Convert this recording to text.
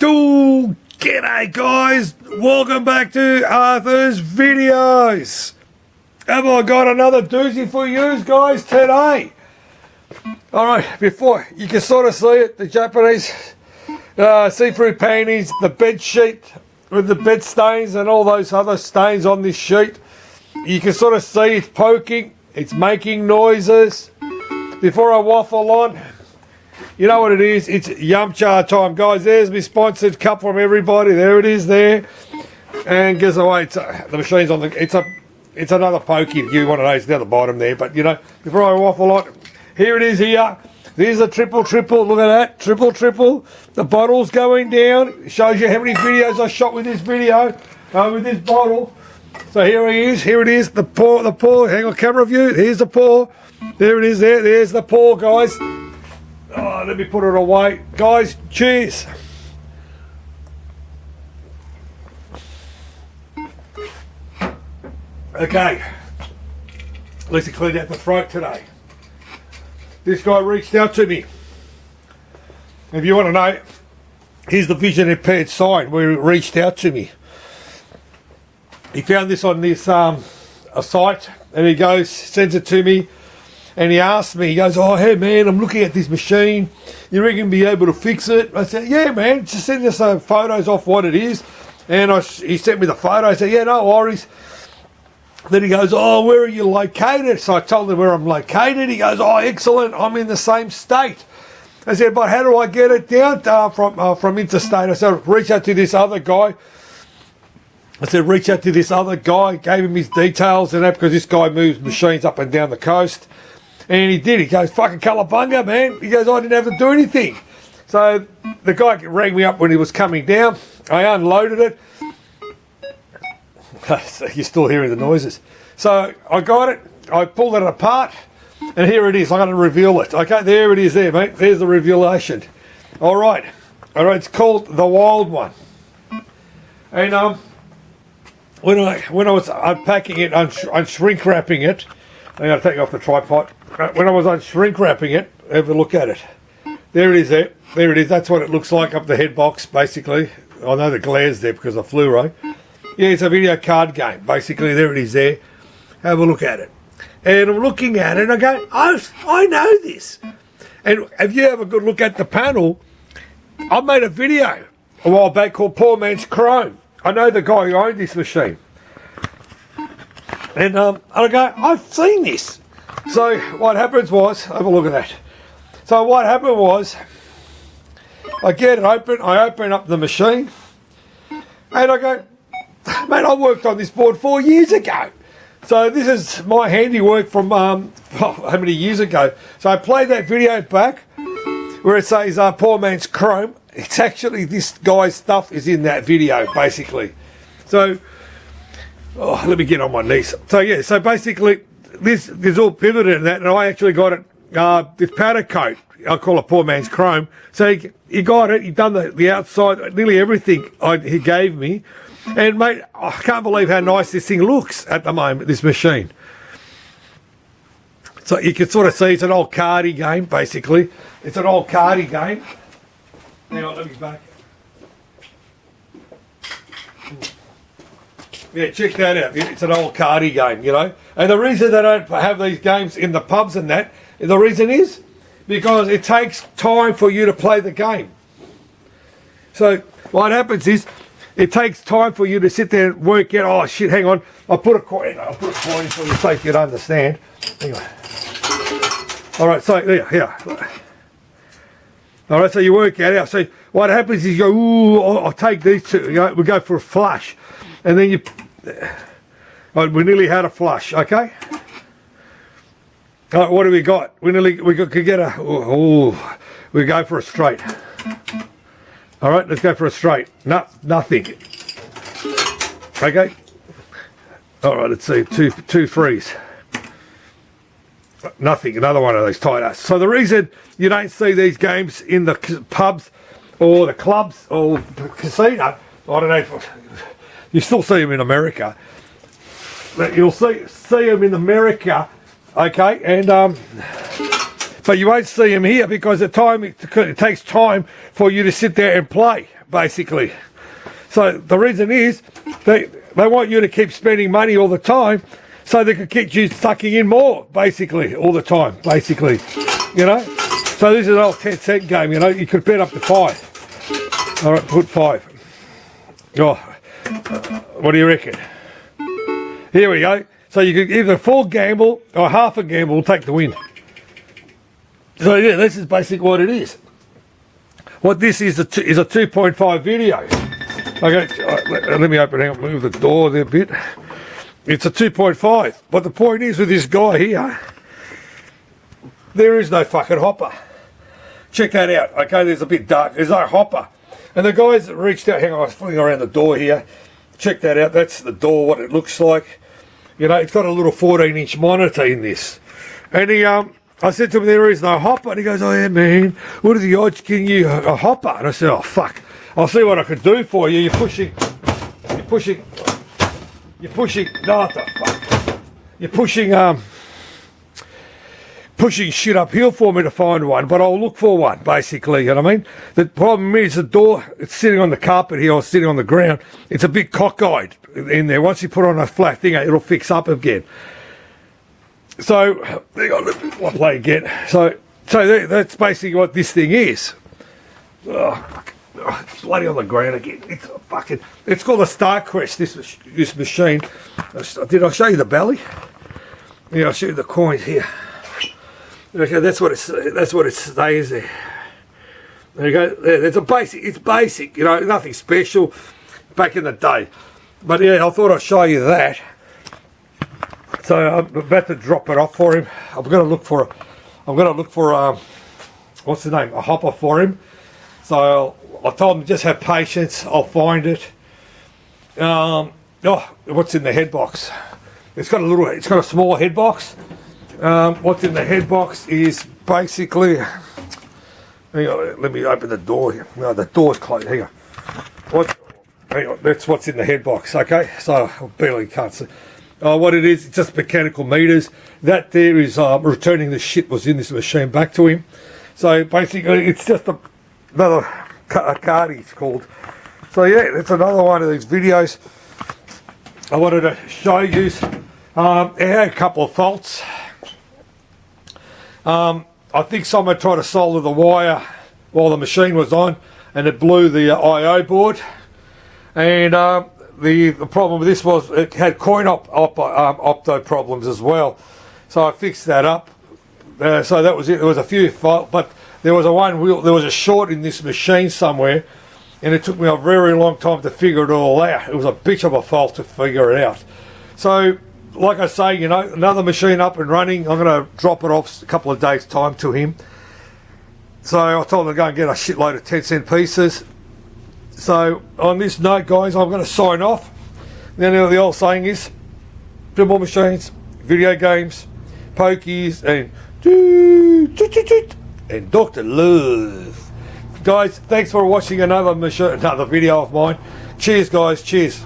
G'day guys, welcome back to Arthur's videos. Have I got another doozy for you guys today? Alright, before you can sort of see it, the Japanese see-through panties, the bed sheet with the bed stains and all those other stains on this sheet. You can sort of see it's poking, it's making noises. Before I waffle on, you know what it is? It's Yumcha time, guys. There's my sponsored cup from everybody. There it is there. And guess what? The machine's on the. It's another pokey. If you want to know, it's down the bottom there. But you know, before I waffle on, here it is. Here. There's a triple. Look at that, triple. The bottle's going down. It shows you how many videos I shot with this video, with this bottle. So here he is. Here it is. The paw. Hang on, camera view. Here's the paw. There it is. There's the paw, guys. Oh, let me put it away. Guys, cheers. Okay. At least I cleaned out the throat today. This guy reached out to me. If you want to know, here's the vision impaired sign where he reached out to me. He found this on this a site and he goes, sends it to me. And he asked me, he goes, oh, hey, man, I'm looking at this machine. You reckon be able to fix it? I said, yeah, man, just send us some photos off what it is. And he sent me the photo. I said, yeah, no worries. Then he goes, oh, where are you located? So I told him where I'm located. He goes, oh, excellent, I'm in the same state. I said, but how do I get it down from interstate? I said, reach out to this other guy. Gave him his details and that because this guy moves machines up and down the coast. And he did. He goes, fucking cowabunga, man. He goes, I didn't have to do anything. So the guy rang me up when he was coming down. I unloaded it. You're still hearing the noises. So I got it. I pulled it apart. And here it is. I'm going to reveal it. Okay, there it is there, mate. There's the revelation. All right. It's called the Wild One. And when I was unpacking it, shrink wrapping it, I'm going to take it off the tripod. When I was shrink wrapping it, have a look at it. There it is there. There it is. That's what it looks like up the head box, basically. I know the glare's there because of fluoro. Yeah, it's a video card game. Basically, there it is there. Have a look at it. And I'm looking at it and I go, I know this. And if you have a good look at the panel, I made a video a while back called Poor Man's Chrome. I know the guy who owned this machine. And I go, I've seen this. So what happens was, have a look at that. So what happened was, I get it open, I open up the machine, and I go, mate, I worked on this board 4 years ago. So this is my handiwork from how many years ago. So I played that video back where it says Poor Man's Chrome. It's actually this guy's stuff is in that video, basically. So, let me get on my knees. So yeah, so basically this is all pivoted in that, and I actually got it, this powder coat, I call it Poor Man's Chrome. So he got it, he done the outside, nearly everything he gave me. And mate, I can't believe how nice this thing looks at the moment, this machine. So you can sort of see it's an old cardy game, basically. It's an old cardy game. Hang on, let me back. Yeah, check that out. It's an old cardy game, you know. And the reason they don't have these games in the pubs and that, the reason is because it takes time for you to play the game. So what happens is, it takes time for you to sit there and work out, oh shit, hang on, I'll put a coin in for you so you can understand. Hang on. Alright, so here. Alright, so you work it out. So what happens is you go, ooh, I'll take these two, you know, we go for a flush. And then we nearly had a flush, okay? Alright, what do we got? We could get we go for a straight. Alright, let's go for a straight. No, nothing. Okay. Alright, let's see. Two threes. Nothing. Another one of those tight ass. So the reason you don't see these games in the pubs or the clubs or the casino, I don't know if you still see them in America. But you'll see them in America, okay? And but you won't see them here because it takes time for you to sit there and play, basically. So the reason is they want you to keep spending money all the time so they can keep you sucking in more, basically, all the time, basically, you know. So this is an old 10-cent game, you know. You could bet up to 5. All right, put 5. Oh, what do you reckon? Here we go. So you could either full gamble or half a gamble will take the win. So yeah, this is basically what it is. What this is a 2.5 video. Okay, let me open it up, move the door there a bit. It's a 2.5. But the point is with this guy here, there is no fucking hopper. Check that out. Okay, there's a bit dark. There's no hopper. And the guys that reached out, hang on, I was fooling around the door here. Check that out. That's the door, what it looks like. You know, it's got a little 14-inch monitor in this. And I said to him, there is no hopper. And he goes, oh yeah, man, what are the odds getting you a hopper? And I said, oh fuck, I'll see what I can do for you. You're pushing, no, what the fuck? You're pushing shit uphill for me to find one, but I'll look for one, basically, you know what I mean? The problem is the door, it's sitting on the carpet here, or sitting on the ground. It's a bit cockeyed in there. Once you put on a flat thing, it'll fix up again. So, I'll play again. So that's basically what this thing is. Oh, it's bloody on the ground again. It's called a Starcrest, this machine. Did I show you the belly? Yeah, I'll show you the coins here. Okay, that's what it stays there. There you go. It's basic, you know, nothing special back in the day. But yeah, I thought I'd show you that. So I'm about to drop it off for him. I'm gonna look for what's the name? A hopper for him. So I told him just have patience. I'll find it. Oh, what's in the head box? It's got a small head box. What's in the head box is basically, hang on, let me open the door here. No, the door's closed. Hang on, that's what's in the head box. Okay, so I barely can't see. What it is, it's just mechanical meters. That there is returning the shit was in this machine back to him. So basically, it's just another card it's called. So yeah, it's another one of these videos I wanted to show you. It had a couple of faults. I think someone tried to solder the wire while the machine was on, and it blew the I/O board. And the problem with this was it had coin opto problems as well. So I fixed that up. So that was it. There was a few faults, but there was a short in this machine somewhere, and it took me a very long time to figure it all out. It was a bitch of a fault to figure it out. So, like I say, you know, another machine up and running. I'm going to drop it off a couple of days' time to him. So I told him to go and get a shitload of 10-cent pieces. So on this note, guys, I'm going to sign off. Then the old saying is, pinball machines, video games, pokies, and Dr. Love. Guys, thanks for watching another video of mine. Cheers, guys. Cheers.